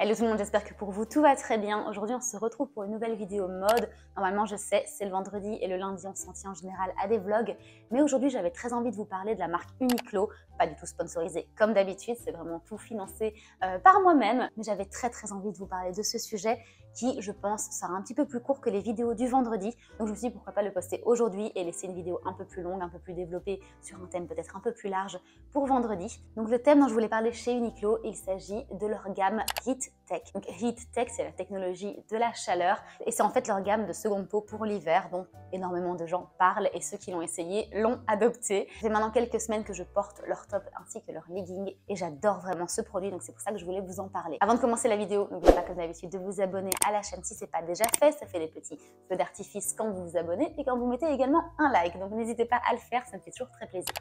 Hello tout le monde, j'espère que pour vous tout va très bien. Aujourd'hui on se retrouve pour une nouvelle vidéo mode. Normalement je sais, c'est le vendredi et le lundi on s'en tient en général à des vlogs. Mais aujourd'hui j'avais très envie de vous parler de la marque Uniqlo. Pas du tout sponsorisé comme d'habitude, c'est vraiment tout financé par moi-même. Mais j'avais très envie de vous parler de ce sujet qui, je pense, sera un petit peu plus court que les vidéos du vendredi. Donc je me suis dit pourquoi pas le poster aujourd'hui et laisser une vidéo un peu plus longue, un peu plus développée sur un thème peut-être un peu plus large pour vendredi. Donc le thème dont je voulais parler chez Uniqlo, il s'agit de leur gamme Heat Tech. Donc Heat Tech, c'est la technologie de la chaleur et c'est en fait leur gamme de seconde peau pour l'hiver dont énormément de gens parlent et ceux qui l'ont essayé l'ont adopté. Ça fait maintenant quelques semaines que je porte leur top ainsi que leur legging et j'adore vraiment ce produit, donc c'est pour ça que je voulais vous en parler. Avant de commencer la vidéo, n'oubliez pas comme d'habitude de vous abonner à la chaîne si ce n'est pas déjà fait, ça fait des petits feux d'artifice quand vous vous abonnez et quand vous mettez également un like, donc n'hésitez pas à le faire, ça me fait toujours très plaisir.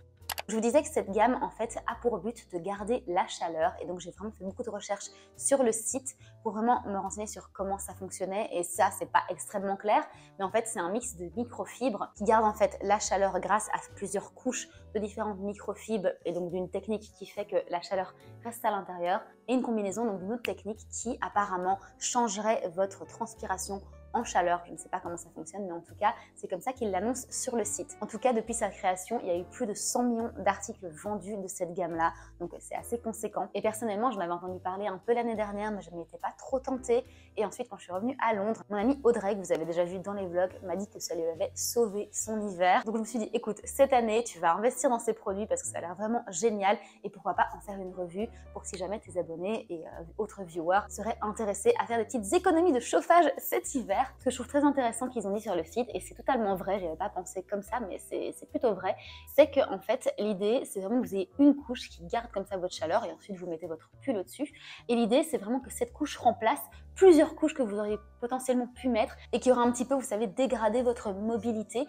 Je vous disais que cette gamme en fait a pour but de garder la chaleur et donc j'ai vraiment fait beaucoup de recherches sur le site pour vraiment me renseigner sur comment ça fonctionnait et ça c'est pas extrêmement clair mais en fait c'est un mix de microfibres qui garde en fait la chaleur grâce à plusieurs couches de différentes microfibres et donc d'une technique qui fait que la chaleur reste à l'intérieur et une combinaison donc d'une autre technique qui apparemment changerait votre transpiration en chaleur. Je ne sais pas comment ça fonctionne, mais en tout cas, c'est comme ça qu'ils l'annoncent sur le site. En tout cas, depuis sa création, il y a eu plus de 100 millions d'articles vendus de cette gamme-là, donc c'est assez conséquent. Et personnellement, j'en avais entendu parler un peu l'année dernière, mais je n'y étais pas trop tentée. Et ensuite, quand je suis revenue à Londres, mon amie Audrey, que vous avez déjà vu dans les vlogs, m'a dit que ça lui avait sauvé son hiver. Donc je me suis dit, écoute, cette année, tu vas investir dans ces produits parce que ça a l'air vraiment génial et pourquoi pas en faire une revue pour que si jamais tes abonnés et autres viewers seraient intéressés à faire des petites économies de chauffage cet hiver. Ce que je trouve très intéressant qu'ils ont dit sur le site, et c'est totalement vrai, j'y avais pas pensé comme ça, mais c'est plutôt vrai, c'est que en fait l'idée c'est vraiment que vous ayez une couche qui garde comme ça votre chaleur et ensuite vous mettez votre pull au-dessus. Et l'idée c'est vraiment que cette couche remplace plusieurs couches que vous auriez potentiellement pu mettre et qui aura un petit peu, vous savez, dégradé votre mobilité.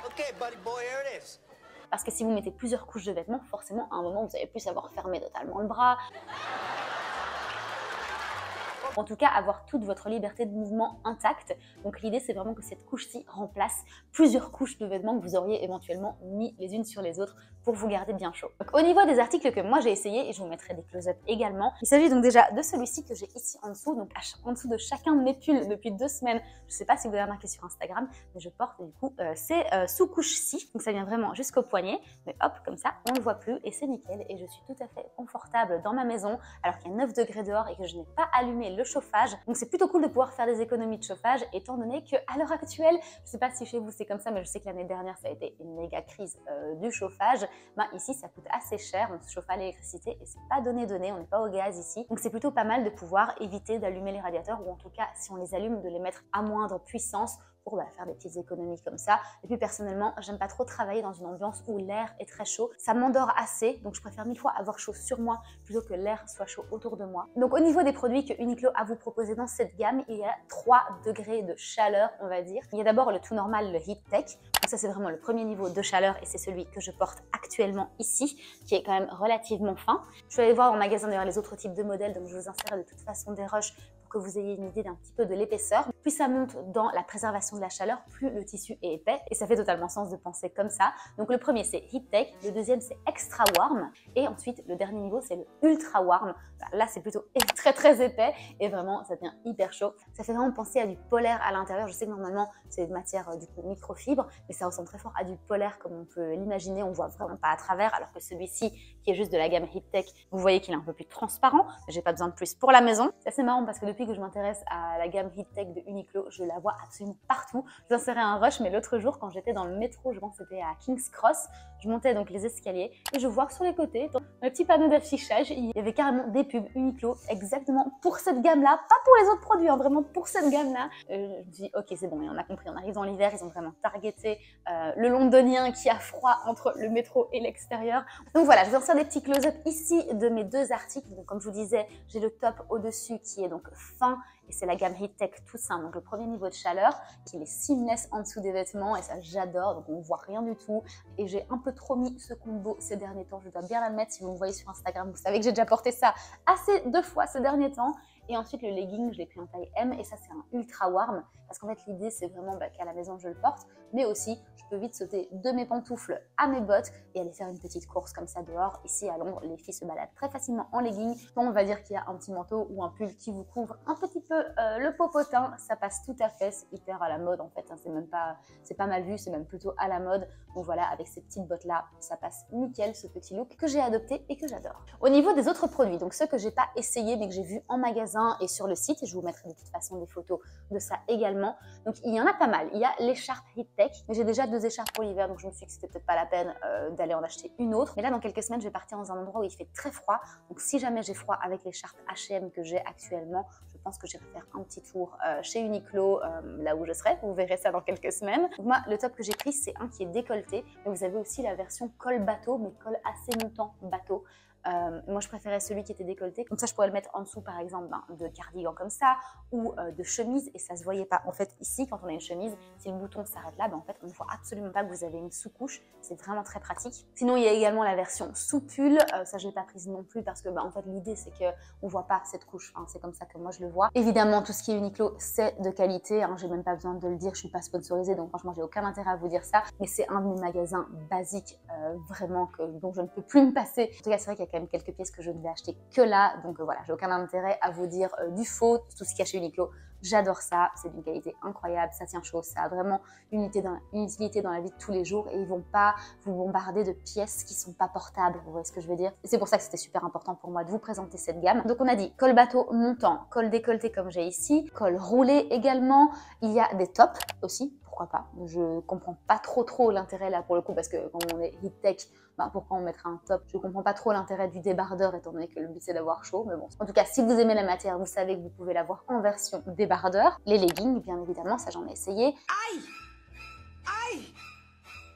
Okay, buddy boy, here it is. Parce que si vous mettez plusieurs couches de vêtements, forcément à un moment vous allez plus savoir fermer totalement le bras. En tout cas, avoir toute votre liberté de mouvement intacte. Donc l'idée, c'est vraiment que cette couche-ci remplace plusieurs couches de vêtements que vous auriez éventuellement mis les unes sur les autres pour vous garder bien chaud. Donc au niveau des articles que moi j'ai essayé, et je vous mettrai des close-up également, il s'agit donc déjà de celui-ci que j'ai ici en dessous, donc en dessous de chacun de mes pulls depuis 2 semaines. Je ne sais pas si vous avez remarqué sur Instagram, mais je porte du coup ces sous-couches-ci. Donc ça vient vraiment jusqu'au poignet, mais hop, comme ça, on ne le voit plus et c'est nickel. Et je suis tout à fait confortable dans ma maison alors qu'il y a 9 degrés dehors et que je n'ai pas allumé le chauffage. Donc c'est plutôt cool de pouvoir faire des économies de chauffage étant donné qu'à l'heure actuelle, je ne sais pas si chez vous c'est comme ça, mais je sais que l'année dernière ça a été une méga crise du chauffage. Ben, ici ça coûte assez cher, on se chauffe à l'électricité et c'est pas donné, on n'est pas au gaz ici. Donc c'est plutôt pas mal de pouvoir éviter d'allumer les radiateurs ou en tout cas si on les allume de les mettre à moindre puissance pour faire des petites économies comme ça. Et puis personnellement, j'aime pas trop travailler dans une ambiance où l'air est très chaud. Ça m'endort assez, donc je préfère 1000 fois avoir chaud sur moi plutôt que l'air soit chaud autour de moi. Donc au niveau des produits que Uniqlo a vous proposer dans cette gamme, il y a 3 degrés de chaleur, on va dire. Il y a d'abord le tout normal, le Heat Tech. Donc ça c'est vraiment le premier niveau de chaleur et c'est celui que je porte actuellement ici, qui est quand même relativement fin. Je vais aller voir en magasin d'ailleurs les autres types de modèles, donc je vous insérerai de toute façon des rushs que vous ayez une idée d'un petit peu de l'épaisseur. Plus ça monte dans la préservation de la chaleur, plus le tissu est épais et ça fait totalement sens de penser comme ça. Donc le premier c'est Heat Tech, le deuxième c'est Extra Warm et ensuite le dernier niveau c'est le Ultra Warm. Là c'est plutôt très épais et vraiment ça devient hyper chaud. Ça fait vraiment penser à du polaire à l'intérieur. Je sais que normalement c'est une matière du coup microfibre, mais ça ressemble très fort à du polaire comme on peut l'imaginer. On voit vraiment pas à travers, alors que celui-ci qui est juste de la gamme Heat Tech, vous voyez qu'il est un peu plus transparent. J'ai pas besoin de plus pour la maison. C'est assez marrant parce que depuis que je m'intéresse à la gamme Heat Tech de Uniqlo, je la vois absolument partout. Je vous insérais un rush, mais l'autre jour, quand j'étais dans le métro, je pense que c'était à King's Cross, je montais donc les escaliers et je vois que sur les côtés, dans le petit panneau d'affichage, il y avait carrément des pubs Uniqlo exactement pour cette gamme-là, pas pour les autres produits, hein, vraiment pour cette gamme-là. Je me dis, ok, c'est bon, et on a compris, on arrive dans l'hiver, ils ont vraiment targeté le londonien qui a froid entre le métro et l'extérieur. Donc voilà, je vous insère des petits close-up ici de mes 2 articles. Donc comme je vous disais, j'ai le top au-dessus qui est donc fin et c'est la gamme Heat Tech tout simple, donc le premier niveau de chaleur qui est seamless en dessous des vêtements et ça j'adore, donc on voit rien du tout et j'ai un peu trop mis ce combo ces derniers temps, je dois bien l'admettre. Si vous me voyez sur Instagram, vous savez que j'ai déjà porté ça assez 2 fois ces derniers temps. Et ensuite, le legging, je l'ai pris en taille M et ça, c'est un ultra warm parce qu'en fait, l'idée, c'est vraiment qu'à la maison, je le porte. mais aussi je peux vite sauter de mes pantoufles à mes bottes et aller faire une petite course comme ça dehors. Ici à Londres, les filles se baladent très facilement en legging. Donc on va dire qu'il y a un petit manteau ou un pull qui vous couvre un petit peu le popotin, ça passe tout à fait, c'est hyper à la mode en fait, hein. C'est pas mal vu, c'est même plutôt à la mode. Donc voilà, avec ces petites bottes là, ça passe nickel ce petit look que j'ai adopté et que j'adore. Au niveau des autres produits, donc ceux que j'ai pas essayé mais que j'ai vu en magasin et sur le site, et je vous mettrai de toute façon des photos de ça également. Donc il y en a pas mal. Il y a l'écharpe Heattech, mais j'ai déjà 2 écharpes pour l'hiver, donc je me suis dit que c'était peut-être pas la peine d'aller en acheter une autre. Mais là, dans quelques semaines, je vais partir dans un endroit où il fait très froid. Donc si jamais j'ai froid avec l'écharpe H&M que j'ai actuellement, je pense que j'irai faire un petit tour chez Uniqlo, là où je serai. Vous verrez ça dans quelques semaines. Donc moi, le top que j'ai pris, c'est un qui est décolleté, mais vous avez aussi la version col bateau, mais col assez montant bateau. Moi je préférais celui qui était décolleté, comme ça je pourrais le mettre en dessous par exemple de cardigan comme ça ou de chemise et ça se voyait pas. En fait ici quand on a une chemise, si le bouton s'arrête là, en fait on ne voit absolument pas que vous avez une sous-couche, c'est vraiment très pratique. Sinon il y a également la version sous pull, ça je l'ai pas prise non plus parce que en fait l'idée c'est que on voit pas cette couche, hein. C'est comme ça que moi je le vois. Évidemment tout ce qui est Uniqlo c'est de qualité, hein. J'ai même pas besoin de le dire, je suis pas sponsorisée donc franchement j'ai aucun intérêt à vous dire ça, mais c'est un de mes magasins basiques vraiment dont je ne peux plus me passer. En tout cas c'est vrai qu'il y a quand même quelques pièces que je ne vais acheter que là, donc voilà, j'ai aucun intérêt à vous dire du faux, tout ce qu'il y a chez Uniqlo, j'adore ça, c'est d'une qualité incroyable, ça tient chaud, ça a vraiment une utilité dans la vie de tous les jours et ils vont pas vous bombarder de pièces qui sont pas portables, vous voyez ce que je veux dire. Et c'est pour ça que c'était super important pour moi de vous présenter cette gamme. Donc on a dit col bateau montant, col décolleté comme j'ai ici, col roulé également, il y a des tops aussi, pourquoi pas. Je comprends pas trop l'intérêt là pour le coup parce que quand on est Heattech, pourquoi on mettrait un top? Je comprends pas trop l'intérêt du débardeur étant donné que le but c'est d'avoir chaud, mais bon. En tout cas, si vous aimez la matière, vous savez que vous pouvez l'avoir en version débardeur. Les leggings, bien évidemment, ça j'en ai essayé. Aïe! Aïe!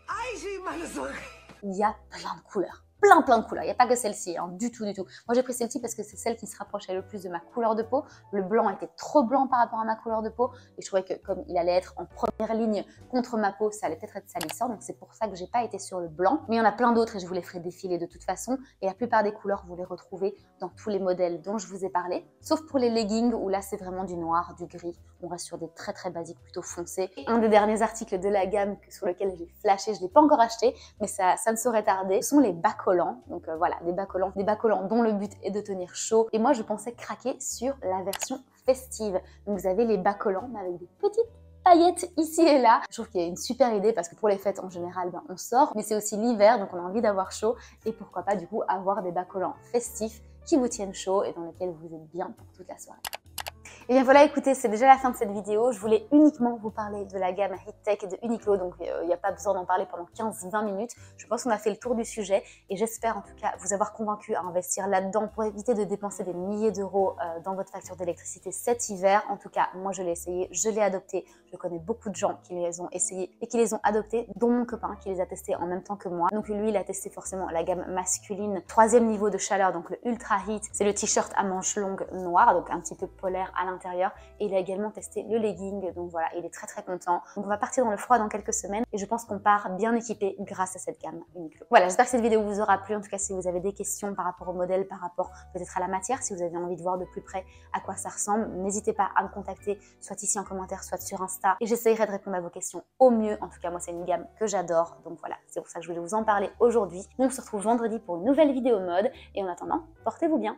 Aïe, j'ai mal aux oreilles! Il y a plein de couleurs. Plein de couleurs, il n'y a pas que celle-ci, hein, du tout. Moi j'ai pris celle-ci parce que c'est celle qui se rapprochait le plus de ma couleur de peau. Le blanc était trop blanc par rapport à ma couleur de peau et je trouvais que comme il allait être en première ligne contre ma peau, ça allait peut-être être salissant, donc c'est pour ça que j'ai pas été sur le blanc. Mais il y en a plein d'autres et je vous les ferai défiler de toute façon et la plupart des couleurs vous les retrouvez dans tous les modèles dont je vous ai parlé, sauf pour les leggings où là c'est vraiment du noir, du gris, on reste sur des très basiques plutôt foncés. Un des derniers articles de la gamme sur lequel j'ai flashé, je l'ai pas encore acheté, mais ça ne saurait tarder, ce sont les bas collants. Donc voilà, des bas collants dont le but est de tenir chaud. Et moi, je pensais craquer sur la version festive. Donc vous avez les bas collants mais avec des petites paillettes ici et là. Je trouve qu'il y a une super idée parce que pour les fêtes en général, on sort, mais c'est aussi l'hiver, donc on a envie d'avoir chaud. Et pourquoi pas du coup avoir des bas collants festifs qui vous tiennent chaud et dans lesquels vous êtes bien pour toute la soirée. Et bien voilà, écoutez, c'est déjà la fin de cette vidéo. Je voulais uniquement vous parler de la gamme Heattech de Uniqlo, donc il n'y a pas besoin d'en parler pendant 15-20 minutes. Je pense qu'on a fait le tour du sujet et j'espère en tout cas vous avoir convaincu à investir là-dedans pour éviter de dépenser des milliers d'euros dans votre facture d'électricité cet hiver. En tout cas, moi je l'ai essayé, je l'ai adopté. Je connais beaucoup de gens qui les ont essayés et qui les ont adoptés, dont mon copain qui les a testés en même temps que moi. Donc lui, il a testé forcément la gamme masculine, 3e niveau de chaleur, donc le Ultra Heat. C'est le t-shirt à manches longues noires, donc un petit peu polaire à l'intérieur. Et il a également testé le legging, donc voilà, il est très content. Donc on va partir dans le froid dans quelques semaines et je pense qu'on part bien équipé grâce à cette gamme Uniqlo. Voilà, j'espère que cette vidéo vous aura plu. En tout cas, si vous avez des questions par rapport au modèle, par rapport peut-être à la matière, si vous avez envie de voir de plus près à quoi ça ressemble, n'hésitez pas à me contacter, soit ici en commentaire, soit sur Insta. Et j'essayerai de répondre à vos questions au mieux. En tout cas, moi, c'est une gamme que j'adore. Donc voilà, c'est pour ça que je voulais vous en parler aujourd'hui. On se retrouve vendredi pour une nouvelle vidéo mode. Et en attendant, portez-vous bien.